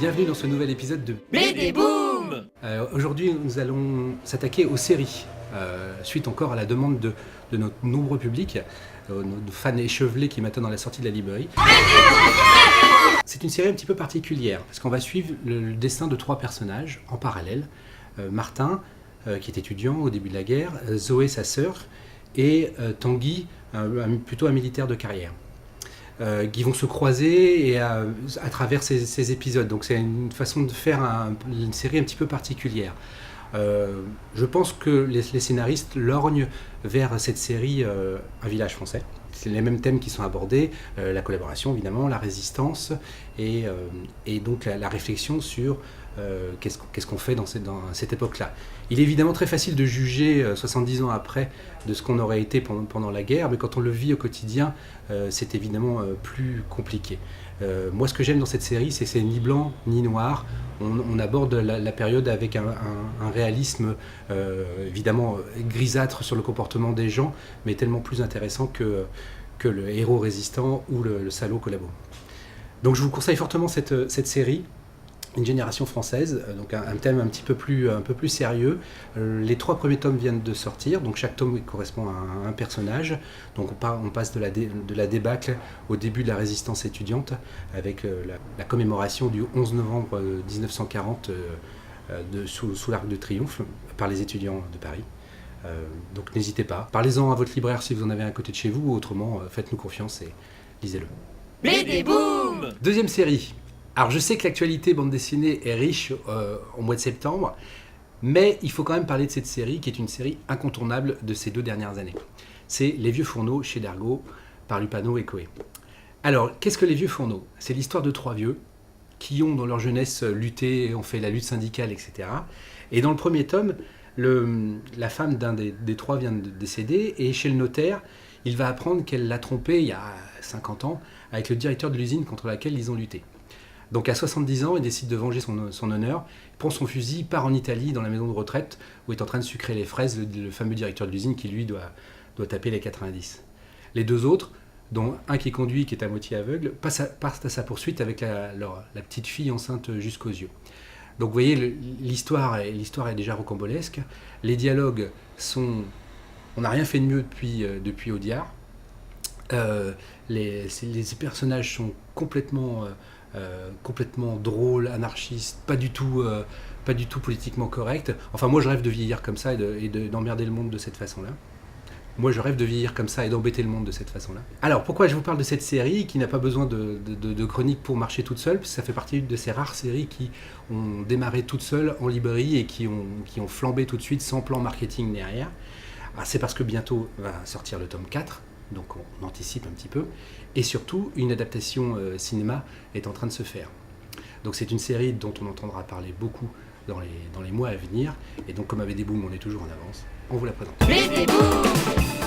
bienvenue dans ce nouvel épisode de BD Boom. Aujourd'hui, nous allons s'attaquer aux séries, suite encore à la demande de notre nombreux public, nos fans échevelés qui m'attendent dans la sortie de la librairie. C'est une série un petit peu particulière, parce qu'on va suivre le destin de trois personnages en parallèle. Martin, qui est étudiant au début de la guerre, Zoé, sa sœur, et Tanguy, plutôt un militaire de carrière. Qui vont se croiser et à travers ces épisodes. Donc c'est une façon de faire une série un petit peu particulière. Je pense que les scénaristes lorgnent vers cette série Un village français. C'est les mêmes thèmes qui sont abordés, la collaboration évidemment, la résistance et donc la réflexion sur qu'est-ce qu'on fait dans cette époque-là. Il est évidemment très facile de juger 70 ans après de ce qu'on aurait été pendant la guerre, mais quand on le vit au quotidien, c'est évidemment plus compliqué. Moi, ce que j'aime dans cette série, c'est que c'est ni blanc ni noir. On aborde la période avec un réalisme évidemment grisâtre sur le comportement des gens, mais tellement plus intéressant que le héros résistant ou le salaud collabo. Donc je vous conseille fortement cette série. Une génération française, donc un thème un peu plus sérieux. Les 3 premiers tomes viennent de sortir, donc chaque tome correspond à un personnage. Donc on passe de la débâcle au début de la résistance étudiante, avec la commémoration du 11 novembre 1940 sous l'Arc de Triomphe par les étudiants de Paris. Donc n'hésitez pas. Parlez-en à votre libraire si vous en avez un à côté de chez vous, autrement faites-nous confiance et lisez-le. BD Boom. Deuxième série. Alors je sais que l'actualité bande dessinée est riche au mois de septembre, mais il faut quand même parler de cette série qui est une série incontournable de ces 2 dernières années. C'est Les Vieux Fourneaux chez Dargaud par Lupano et Coé. Alors qu'est-ce que Les Vieux Fourneaux ? C'est l'histoire de 3 vieux qui ont dans leur jeunesse lutté, ont fait la lutte syndicale, etc. Et dans le premier tome, la femme d'un des 3 vient de décéder et chez le notaire, il va apprendre qu'elle l'a trompé il y a 50 ans avec le directeur de l'usine contre laquelle ils ont lutté. Donc à 70 ans, il décide de venger son honneur, il prend son fusil, part en Italie dans la maison de retraite où est en train de sucrer les fraises le fameux directeur de l'usine qui lui doit taper les 90. Les 2 autres, dont un qui conduit, qui est à moitié aveugle, partent à sa poursuite avec la petite fille enceinte jusqu'aux yeux. Donc vous voyez, l'histoire est déjà rocambolesque, les dialogues sont... On n'a rien fait de mieux depuis Audiard. Les personnages sont complètement drôle, anarchiste, pas du tout politiquement correct. Enfin, moi, je rêve de vieillir comme ça et d'emmerder le monde de cette façon-là. Moi, je rêve de vieillir comme ça et d'embêter le monde de cette façon-là. Alors, pourquoi je vous parle de cette série qui n'a pas besoin de chronique pour marcher toute seule, parce que ça fait partie de ces rares séries qui ont démarré toutes seules en librairie et qui ont flambé tout de suite sans plan marketing derrière. Alors, c'est parce que bientôt va sortir le tome 4, donc on anticipe un petit peu, et surtout une adaptation cinéma est en train de se faire. Donc c'est une série dont on entendra parler beaucoup dans les mois à venir, et donc comme à BD Boom on est toujours en avance, on vous la présente. BD Boom.